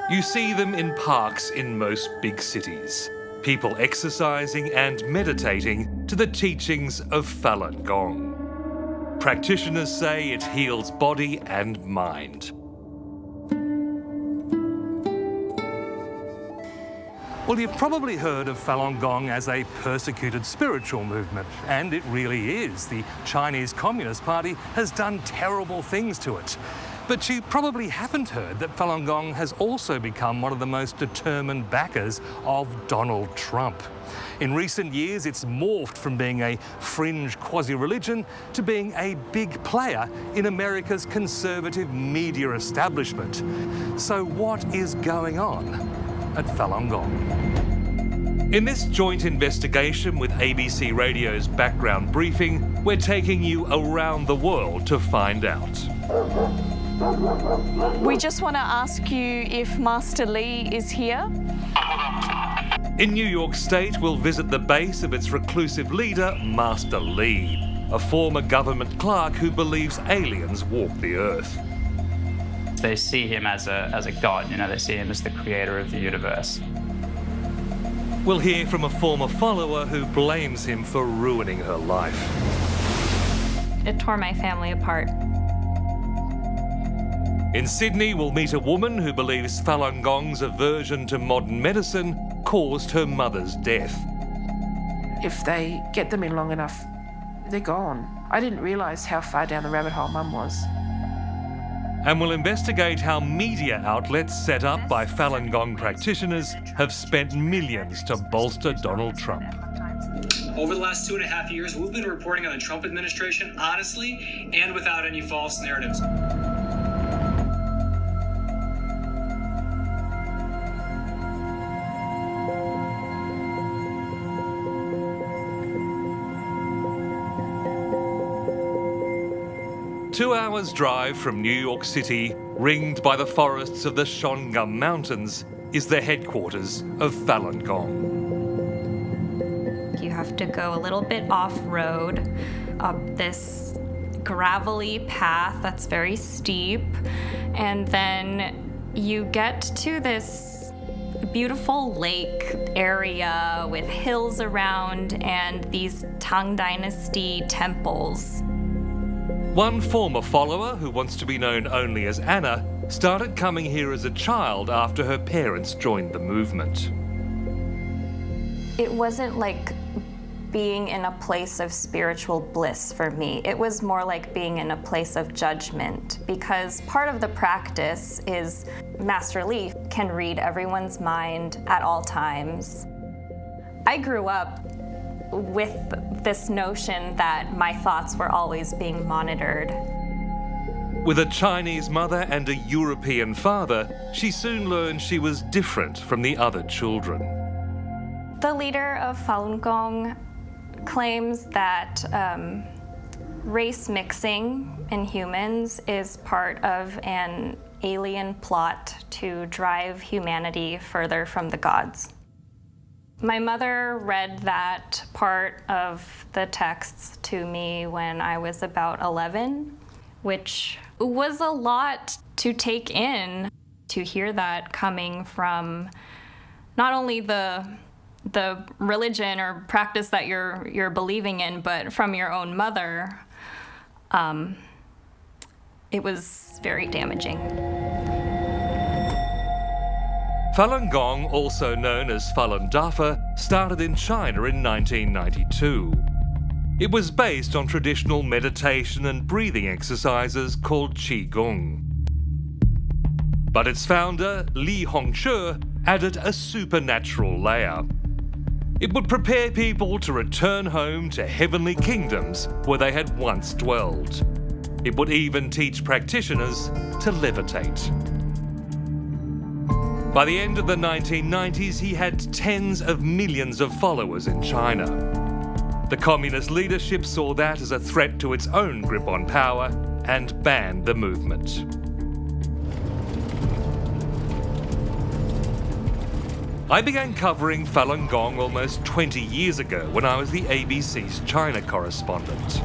You see them in parks in most big cities. People exercising and meditating to the teachings of Falun Gong. Practitioners say it heals body and mind. Well, you've probably heard of Falun Gong as a persecuted spiritual movement, and it really is. The Chinese Communist Party has done terrible things to it. But you probably haven't heard that Falun Gong has also become one of the most determined backers of Donald Trump. In recent years, it's morphed from being a fringe quasi-religion to being a big player in America's conservative media establishment. So what is going on at Falun Gong? In this joint investigation with ABC Radio's Background Briefing, we're taking you around the world to find out. We just want to ask you if Master Lee is here. In New York State, we'll visit the base of its reclusive leader, Master Lee, a former government clerk who believes aliens walk the earth. They see him as a god, they see him as the creator of the universe. We'll hear from a former follower who blames him for ruining her life. It tore my family apart. In Sydney, we'll meet a woman who believes Falun Gong's aversion to modern medicine caused her mother's death. If they get them in long enough, they're gone. I didn't realise how far down the rabbit hole Mum was. And we'll investigate how media outlets set up by Falun Gong practitioners have spent millions to bolster Donald Trump. Over the last 2.5 years, we've been reporting on the Trump administration honestly and without any false narratives. Two hours' drive from New York City, ringed by the forests of the Shongum Mountains, is the headquarters of Falun Gong. You have to go a little bit off-road up this gravelly path that's very steep, and then you get to this beautiful lake area with hills around and these Tang Dynasty temples. One former follower, who wants to be known only as Anna, started coming here as a child after her parents joined the movement. It wasn't like being in a place of spiritual bliss for me. It was more like being in a place of judgment, because part of the practice is Master Lee can read everyone's mind at all times. I grew up with this notion that my thoughts were always being monitored. With a Chinese mother and a European father, she soon learned she was different from the other children. The leader of Falun Gong claims that race mixing in humans is part of an alien plot to drive humanity further from the gods. My mother read that part of the texts to me when I was about 11, which was a lot to take in, to hear that coming from not only the religion or practice that you're believing in, but from your own mother. It was very damaging. Falun Gong, also known as Falun Dafa, started in China in 1992. It was based on traditional meditation and breathing exercises called Qigong. But its founder, Li Hongzhi, added a supernatural layer. It would prepare people to return home to heavenly kingdoms where they had once dwelled. It would even teach practitioners to levitate. By the end of the 1990s, he had tens of millions of followers in China. The communist leadership saw that as a threat to its own grip on power and banned the movement. I began covering Falun Gong almost 20 years ago when I was the ABC's China correspondent.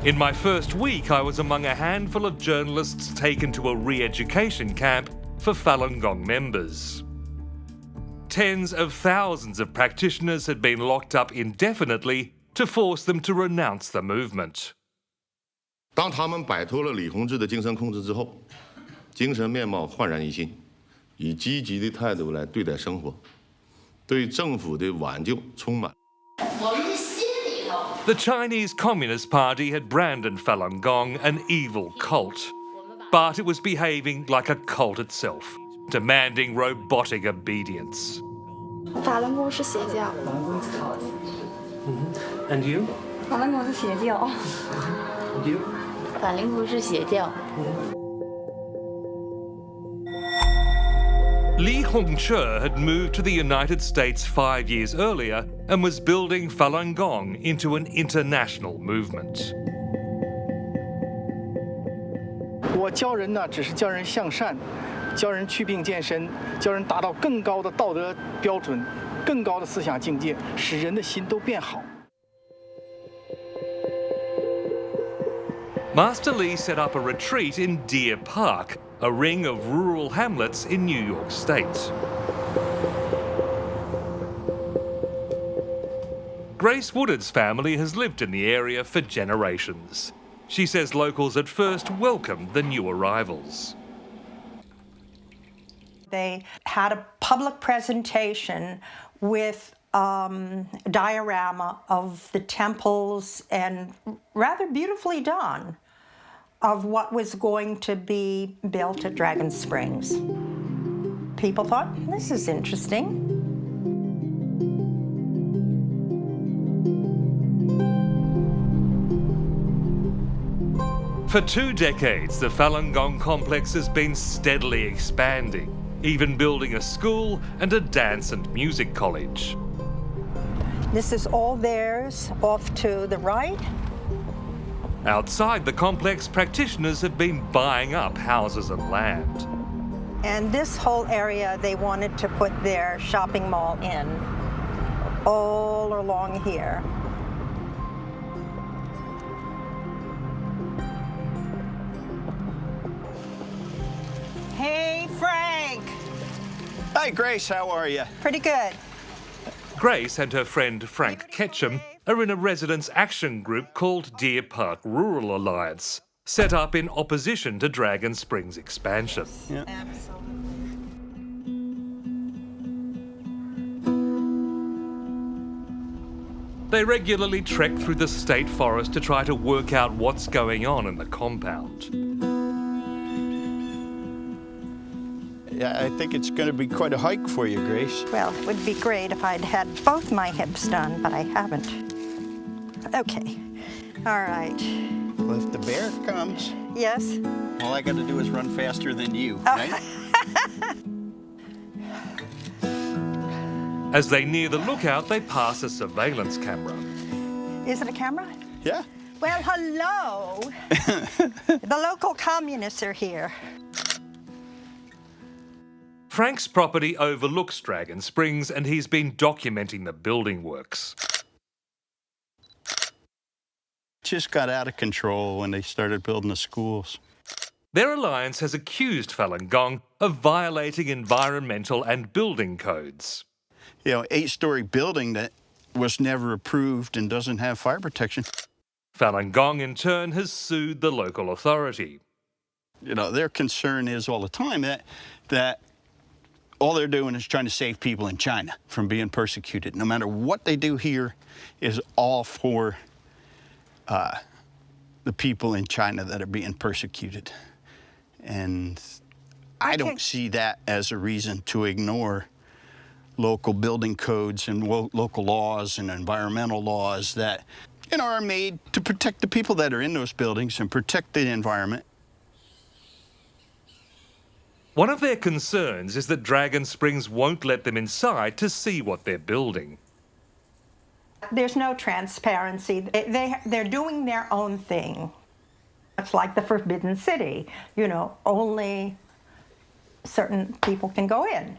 In my first week, I was among a handful of journalists taken to a re-education camp for Falun Gong members. Tens of thousands of practitioners had been locked up indefinitely to force them to renounce the movement. 当他们摆脱了李洪志的精神控制之后，精神面貌焕然一新，以积极的态度来对待生活，对政府的挽救充满。 The Chinese Communist Party had branded Falun Gong an evil cult, but it was behaving like a cult itself, demanding robotic obedience. 法轮功是邪教。And you? 法轮功是邪教。 And you? 法轮功是邪教。 Li Hongzhi had moved to the United States 5 years earlier and was building Falun Gong into an international movement. 我教人呢，只是教人向善，教人祛病健身，教人达到更高的道德标准，更高的思想境界，使人的心都变好。 Master Li set up a retreat in Deer Park, a ring of rural hamlets in New York State. Grace Woodard's family has lived in the area for generations. She says locals at first welcomed the new arrivals. They had a public presentation with a diorama of the temples and rather beautifully done of what was going to be built at Dragon Springs. People thought, this is interesting. For 2 decades, the Falun Gong complex has been steadily expanding, even building a school and a dance and music college. This is all theirs off to the right. Outside the complex, practitioners have been buying up houses and land. And this whole area they wanted to put their shopping mall in, all along here. Hey, Frank. Hi, Grace. How are you? Pretty good. Grace and her friend Frank Ketchum are in a residents' action group called Deer Park Rural Alliance, set up in opposition to Dragon Springs expansion. Yeah. They regularly trek through the state forest to try to work out what's going on in the compound. Yeah, I think it's going to be quite a hike for you, Grace. Well, it would be great if I'd had both my hips done, but I haven't. Okay. All right. Well, if the bear comes, Yes? all I got to do is run faster than you, right? As they near the lookout, they pass a surveillance camera. Is it a camera? Yeah. Well, hello. The local communists are here. Frank's property overlooks Dragon Springs and he's been documenting the building works. Just got out of control when they started building the schools. Their alliance has accused Falun Gong of violating environmental and building codes. You know, 8-story building that was never approved and doesn't have fire protection. Falun Gong, in turn, has sued the local authority. You know, their concern is all the time that all they're doing is trying to save people in China from being persecuted. No matter what they do here is all for the people in China that are being persecuted. And I don't see that as a reason to ignore local building codes and local laws and environmental laws that, you know, are made to protect the people that are in those buildings and protect the environment. One of their concerns is that Dragon Springs won't let them inside to see what they're building. There's no transparency. They're doing their own thing. It's like the Forbidden City. You know, only certain people can go in.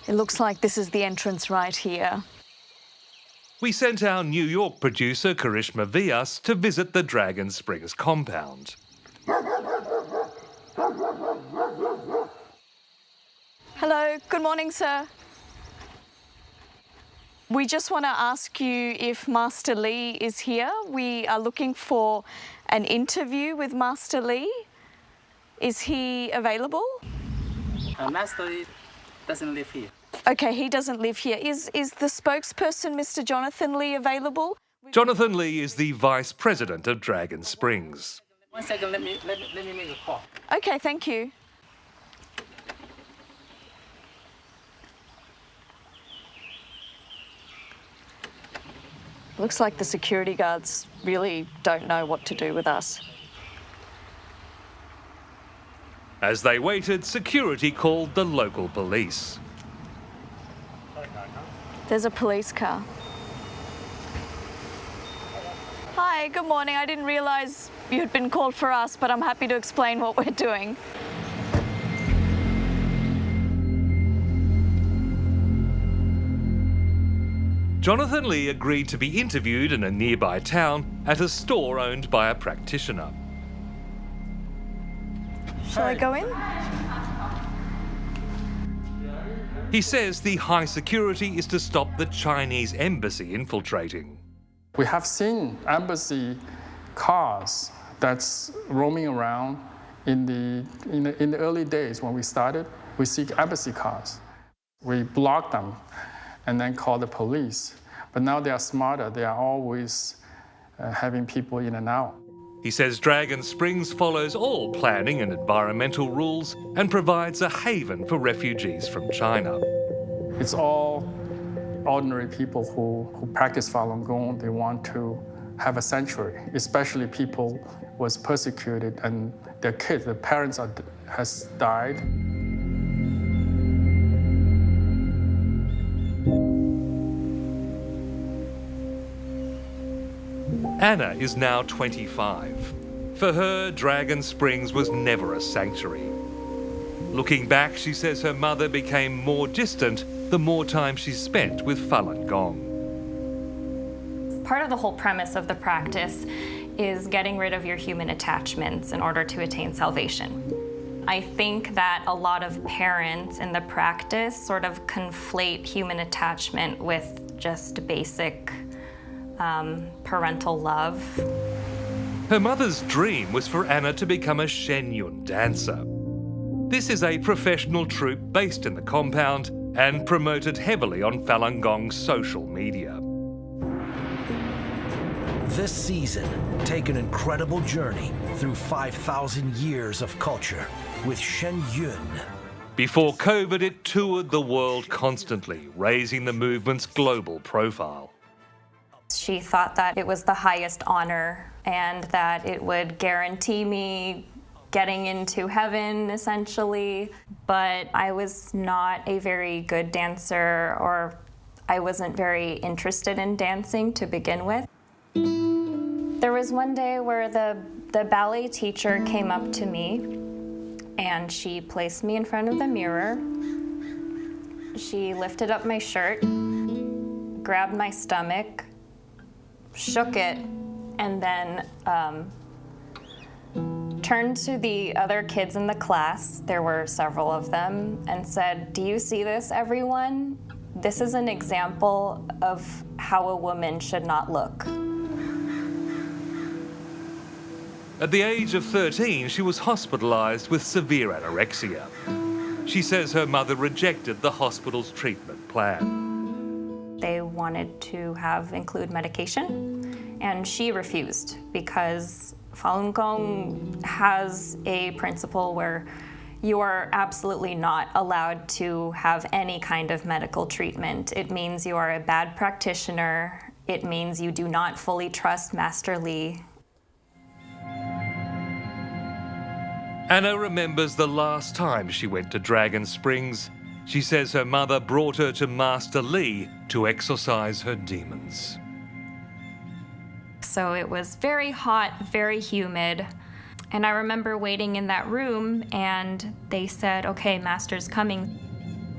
It looks like this is the entrance right here. we sent our New York producer, Karishma Vyas, to visit the Dragon Springs compound. Hello, good morning, sir. We just want to ask you if Master Lee is here. We are looking for an interview with Master Lee. Is he available? Master Lee doesn't live here. Okay, he doesn't live here. Is the spokesperson, Mr. Jonathan Lee, available? Jonathan Lee is the Vice President of Dragon Springs. 1 second, let me make a call. Okay, thank you. Looks like the security guards really don't know what to do with us. As they waited, security called the local police. There's a police car. Hi, good morning. I didn't realise you'd been called for us, but I'm happy to explain what we're doing. Jonathan Lee agreed to be interviewed in a nearby town at a store owned by a practitioner. Shall I go in? He says the high security is to stop the Chinese embassy infiltrating. We have seen embassy cars that's roaming around in the early days when we started. We see embassy cars. We block them and then call the police. But now they are smarter. They are always having people in and out. He says Dragon Springs follows all planning and environmental rules and provides a haven for refugees from China. It's all ordinary people who practice Falun Gong. They want to have a sanctuary, especially people who was persecuted and their kids, their parents has died. Anna is now 25. For her, Dragon Springs was never a sanctuary. Looking back, she says her mother became more distant the more time she spent with Falun Gong. Part of the whole premise of the practice is getting rid of your human attachments in order to attain salvation. I think that a lot of parents in the practice sort of conflate human attachment with just basic parental love. Her mother's dream was for Anna to become a Shenyun dancer. This is a professional troupe based in the compound and promoted heavily on Falun Gong's social media. This season, take an incredible journey through 5,000 years of culture with Shenyun. Before COVID, it toured the world constantly, raising the movement's global profile. She thought that it was the highest honor and that it would guarantee me getting into heaven, essentially. But I was not a very good dancer, or I wasn't very interested in dancing to begin with. There was one day where the ballet teacher came up to me and she placed me in front of the mirror. She lifted up my shirt, grabbed my stomach, shook it, and then turned to the other kids in the class, there were several of them, and said, "Do you see this, everyone? This is an example of how a woman should not look." At the age of 13, she was hospitalized with severe anorexia. She says her mother rejected the hospital's treatment plan. They wanted to include medication, and she refused because Falun Gong has a principle where you are absolutely not allowed to have any kind of medical treatment. It means you are a bad practitioner. It means you do not fully trust Master Lee. Anna remembers the last time she went to Dragon Springs. She says her mother brought her to Master Lee to exorcise her demons. So it was very hot, very humid. And I remember waiting in that room and they said, "Okay, Master's coming."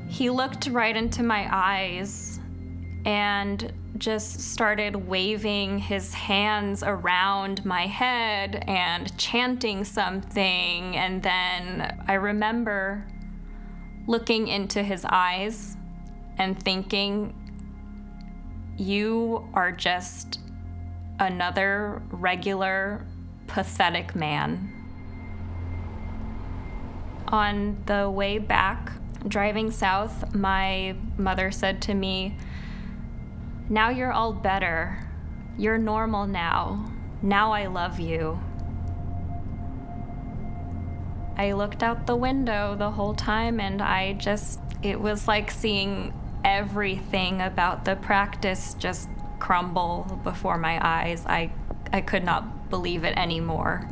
He looked right into my eyes and just started waving his hands around my head and chanting something. And then I remember looking into his eyes and thinking, you are just another regular, pathetic man. On the way back, driving south, my mother said to me, "Now you're all better. You're normal now. Now I love you." I looked out the window the whole time and it was like seeing everything about the practice just crumble before my eyes. I could not believe it anymore.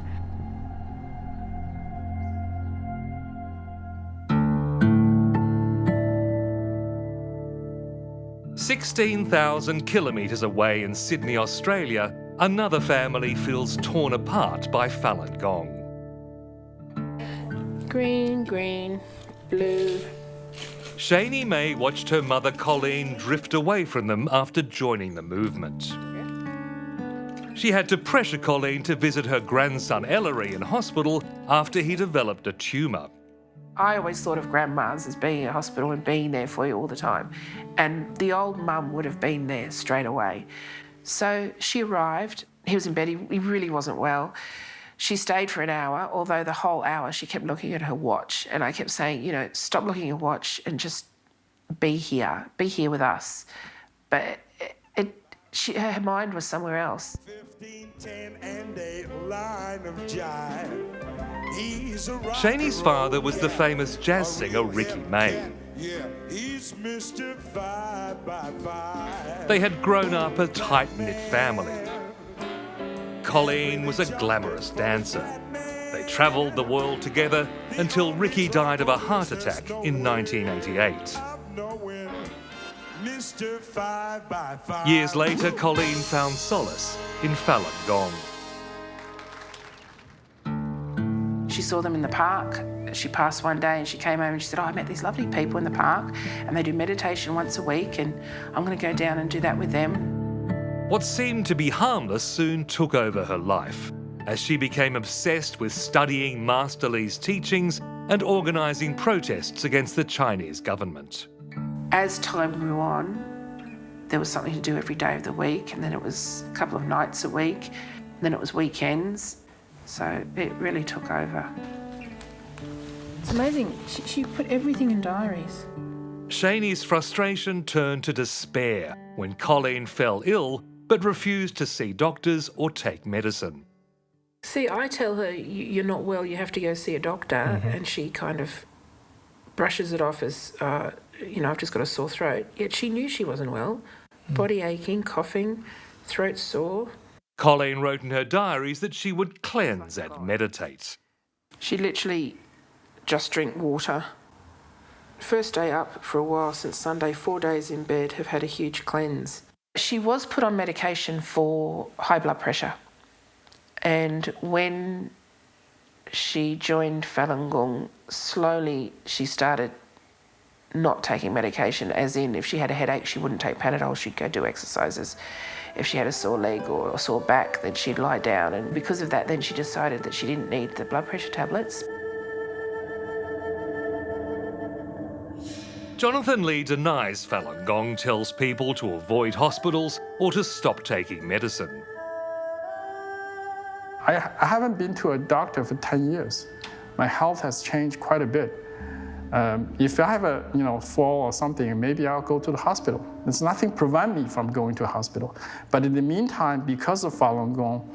"16,000 kilometres away in Sydney, Australia, another family feels torn apart by Falun Gong. Green, green, blue. Shani May watched her mother Colleen drift away from them after joining the movement. She had to pressure Colleen to visit her grandson Ellery in hospital after he developed a tumour. I always thought of grandmas as being in a hospital and being there for you all the time. And the old mum would have been there straight away. So she arrived. He was in bed. He really wasn't well. She stayed for an hour, although the whole hour she kept looking at her watch. And I kept saying, you know, stop looking at your watch and just be here with us. But her mind was somewhere else. 15, 10, and a line of jive. Shani's father was the famous jazz singer Ricky May. They had grown up a tight-knit family. Colleen was a glamorous dancer. They travelled the world together until Ricky died of a heart attack in 1988. Years later, Colleen found solace in Falun Gong. She saw them in the park. She passed one day and she came home and she said, I met these lovely people in the park and they do meditation once a week and I'm going to go down and do that with them. What seemed to be harmless soon took over her life as she became obsessed with studying Master Lee's teachings and organising protests against the Chinese government. As time grew on, there was something to do every day of the week, and then it was a couple of nights a week, and then it was weekends. So it really took over. It's amazing. She put everything in diaries. Shani's frustration turned to despair when Colleen fell ill but refused to see doctors or take medicine. See, I tell her, you're not well, you have to go see a doctor, and she kind of brushes it off as, I've just got a sore throat. Yet she knew she wasn't well. Body aching, coughing, throat sore. Colleen wrote in her diaries that she would cleanse and meditate. She'd literally just drink water. First day up for a while since Sunday, 4 days in bed, have had a huge cleanse. She was put on medication for high blood pressure. And when she joined Falun Gong, slowly she started not taking medication, as in if she had a headache, she wouldn't take Panadol, she'd go do exercises. If she had a sore leg or a sore back, then she'd lie down. And because of that, then she decided that she didn't need the blood pressure tablets. Jonathan Lee denies Falun Gong tells people to avoid hospitals or to stop taking medicine. I haven't been to a doctor for 10 years. My health has changed quite a bit. If I have a fall or something, maybe I'll go to the hospital. There's nothing prevent me from going to a hospital. But in the meantime, because of Falun Gong,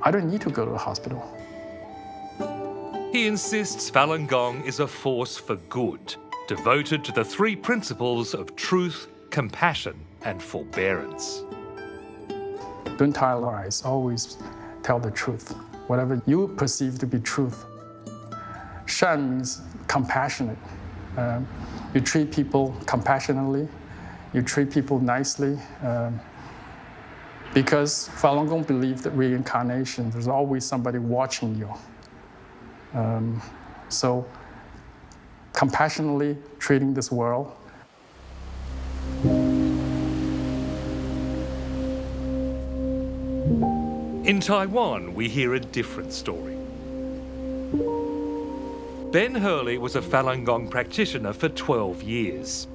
I don't need to go to the hospital. He insists Falun Gong is a force for good, devoted to the 3 principles of truth, compassion, and forbearance. Don't tell lies, always tell the truth, whatever you perceive to be truth. Shan means compassionate. You treat people compassionately, you treat people nicely, because Falun Gong believes that reincarnation, there's always somebody watching you. So compassionately treating this world. In Taiwan, we hear a different story. Ben Hurley was a Falun Gong practitioner for 12 years.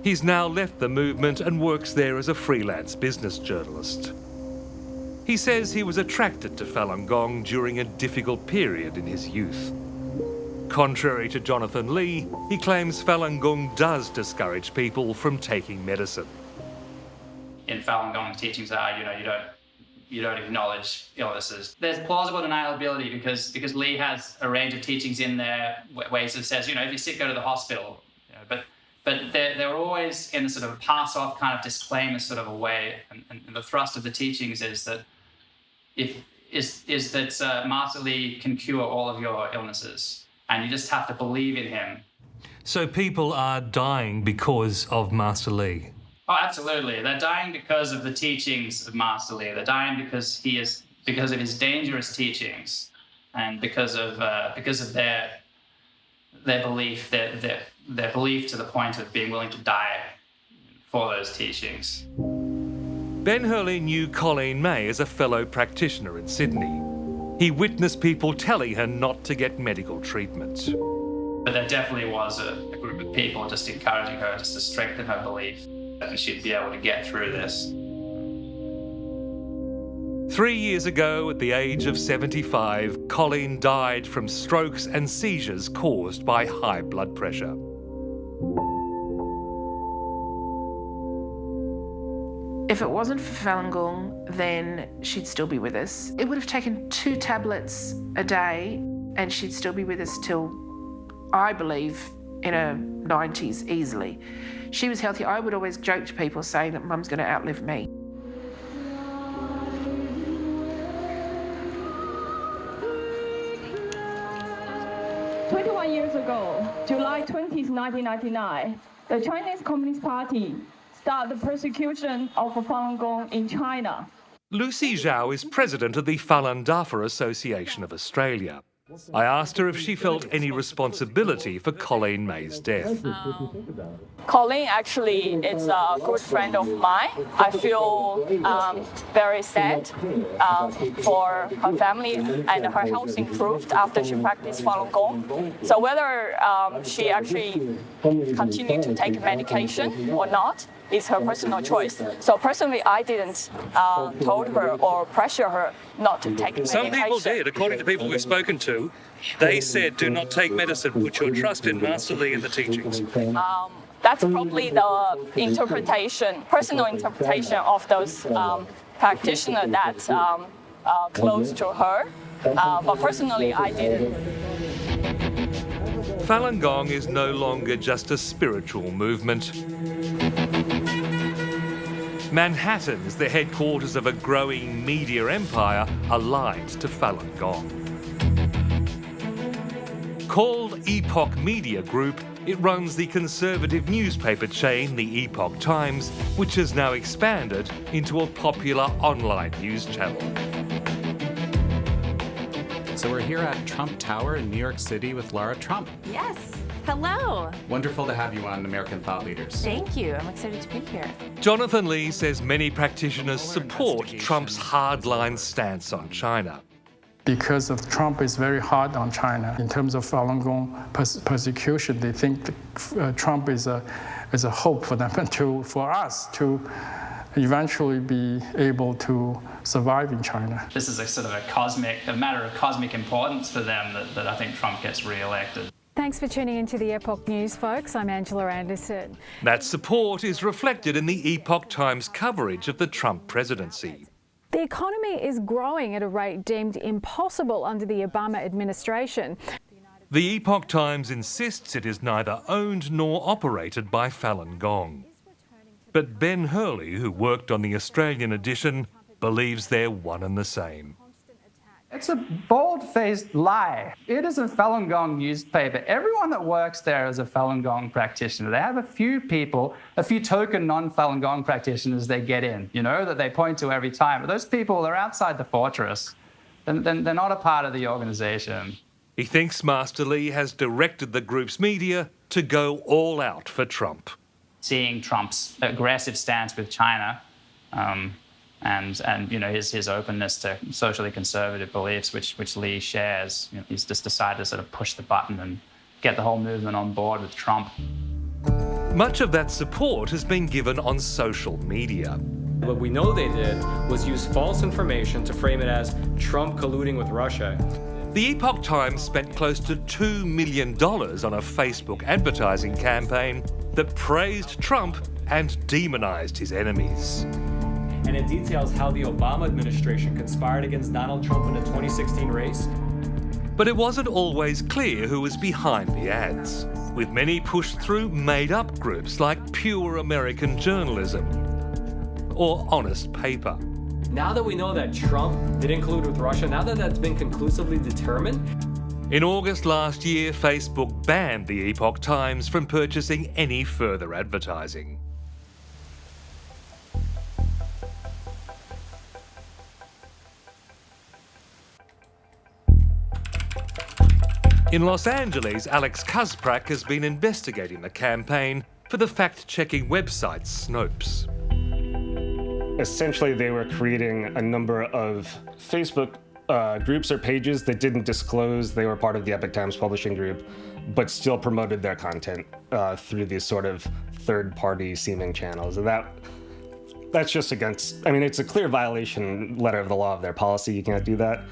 He's now left the movement and works there as a freelance business journalist. He says he was attracted to Falun Gong during a difficult period in his youth. Contrary to Jonathan Lee, he claims Falun Gong does discourage people from taking medicine. In Falun Gong, teachings are, you don't acknowledge illnesses. There's plausible deniability because Lee has a range of teachings in there, ways that says, if you're sick, go to the hospital. But they're always in a sort of pass-off kind of disclaimer sort of a way. And the thrust of the teachings is that Master Lee can cure all of your illnesses, and you just have to believe in him. So people are dying because of Master Lee? Oh, absolutely. They're dying because of the teachings of Master Lee. They're dying because of his dangerous teachings, and because of their belief, their belief to the point of being willing to die for those teachings. Ben Hurley knew Colleen May as a fellow practitioner in Sydney. He witnessed people telling her not to get medical treatment. But there definitely was a group of people just encouraging her just to strengthen her belief that she'd be able to get through this. 3 years ago, at the age of 75, Colleen died from strokes and seizures caused by high blood pressure. If it wasn't for Falun Gong, then she'd still be with us. It would have taken 2 tablets a day and she'd still be with us till, I believe, in her 90s easily. She was healthy. I would always joke to people saying that Mum's going to outlive me. Years ago, July 20th, 1999, the Chinese Communist Party started the persecution of Falun Gong in China. Lucy Zhao is president of the Falun Dafa Association of Australia. I asked her if she felt any responsibility for Colleen May's death. Colleen actually is a good friend of mine. I feel very sad for her family, and her health improved after she practiced Falun Gong. So whether she actually continued to take medication or not is her personal choice. So personally, I didn't told her or pressure her not to take medication. Some people did, according to people we've spoken to. They said, do not take medicine, put your trust in Master Lee and the teachings. That's probably the interpretation, personal interpretation of those practitioners that's close to her. But personally, I didn't. Falun Gong is no longer just a spiritual movement. Manhattan is the headquarters of a growing media empire aligned to Falun Gong. Called Epoch Media Group, it runs the conservative newspaper chain, the Epoch Times, which has now expanded into a popular online news channel. So we're here at Trump Tower in New York City with Laura Trump. Yes. Hello. Wonderful to have you on American Thought Leaders. Thank you. I'm excited to be here. Jonathan Lee says many practitioners support Trump's hardline stance on China. Because Trump is very hard on China in terms of Falun Gong persecution, they think Trump is a hope for them for us to eventually be able to survive in China. This is a sort of a matter of cosmic importance for them that I think Trump gets re-elected. Thanks for tuning into the Epoch News, folks. I'm Angela Anderson. That support is reflected in the Epoch Times coverage of the Trump presidency. The economy is growing at a rate deemed impossible under the Obama administration. The Epoch Times insists it is neither owned nor operated by Falun Gong. But Ben Hurley, who worked on the Australian edition, believes they're one and the same. It's a bold-faced lie. It is a Falun Gong newspaper. Everyone that works there is a Falun Gong practitioner. They have a few people, a few token non-Falun Gong practitioners they get in, that they point to every time. But those people are outside the fortress. They're not a part of the organization. He thinks Master Lee has directed the group's media to go all out for Trump. Seeing Trump's aggressive stance with China And his openness to socially conservative beliefs, which Lee shares. He's just decided to sort of push the button and get the whole movement on board with Trump. Much of that support has been given on social media. What we know they did was use false information to frame it as Trump colluding with Russia. The Epoch Times spent close to $2 million on a Facebook advertising campaign that praised Trump and demonized his enemies. And it details how the Obama administration conspired against Donald Trump in the 2016 race. But it wasn't always clear who was behind the ads, with many pushed through made-up groups like Pure American Journalism or Honest Paper. Now that we know that Trump did collude with Russia, now that that's been conclusively determined. In August last year, Facebook banned the Epoch Times from purchasing any further advertising. In Los Angeles, Alex Kasprak has been investigating the campaign for the fact-checking website Snopes. Essentially, they were creating a number of Facebook groups or pages that didn't disclose they were part of the Epoch Times publishing group, but still promoted their content through these sort of third-party seeming channels. And that's just against, it's a clear violation, letter of the law of their policy. You can't do that.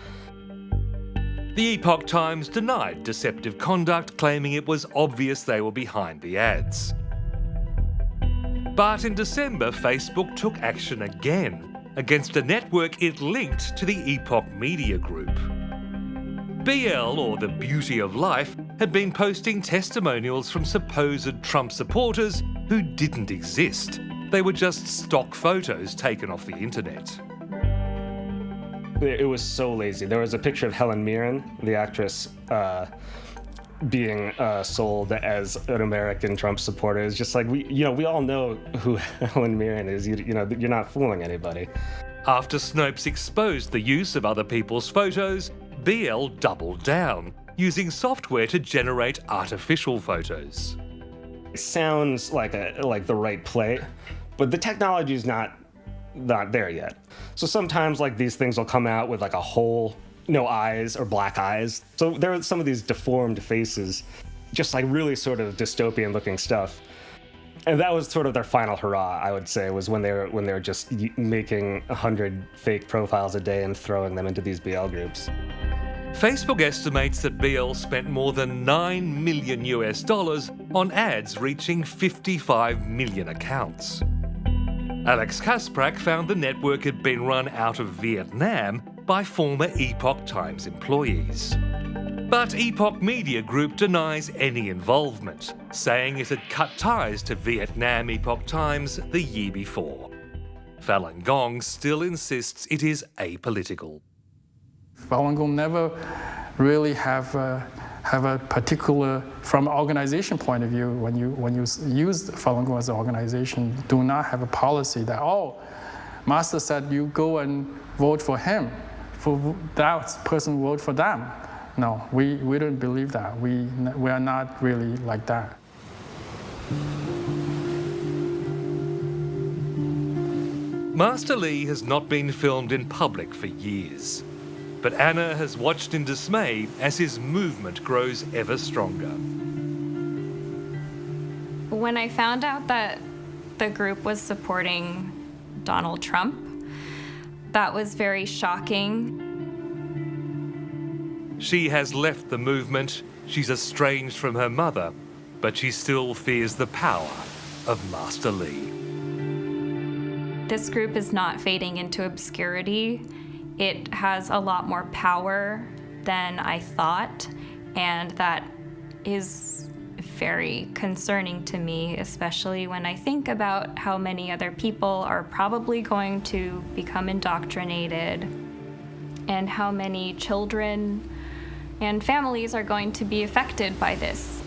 The Epoch Times denied deceptive conduct, claiming it was obvious they were behind the ads. But in December, Facebook took action again against a network it linked to the Epoch Media Group. BL, or the Beauty of Life, had been posting testimonials from supposed Trump supporters who didn't exist. They were just stock photos taken off the internet. It was so lazy. There was a picture of Helen Mirren, the actress, being sold as an American Trump supporter. It's just like, we all know who Helen Mirren is. You're not fooling anybody. After Snopes exposed the use of other people's photos, BL doubled down, using software to generate artificial photos. It sounds like the right play, but the technology is not there yet. So sometimes these things will come out with a hole, no eyes or black eyes. So there are some of these deformed faces, just really sort of dystopian looking stuff. And that was sort of their final hurrah, I would say, was when they were just making 100 fake profiles a day and throwing them into these BL groups. Facebook estimates that BL spent more than $9 million on ads reaching 55 million accounts. Alex Kasprak found the network had been run out of Vietnam by former Epoch Times employees. But Epoch Media Group denies any involvement, saying it had cut ties to Vietnam Epoch Times the year before. Falun Gong still insists it is apolitical. Falun Gong never really have a particular, from an organization point of view, when you use Falun Gong as an organization, do not have a policy that, Master said you go and vote for him, for that person vote for them. No, we don't believe that. We are not really like that. Master Lee has not been filmed in public for years. But Anna has watched in dismay as his movement grows ever stronger. When I found out that the group was supporting Donald Trump, that was very shocking. She has left the movement, she's estranged from her mother, but she still fears the power of Master Lee. This group is not fading into obscurity. It has a lot more power than I thought, and that is very concerning to me, especially when I think about how many other people are probably going to become indoctrinated and how many children and families are going to be affected by this.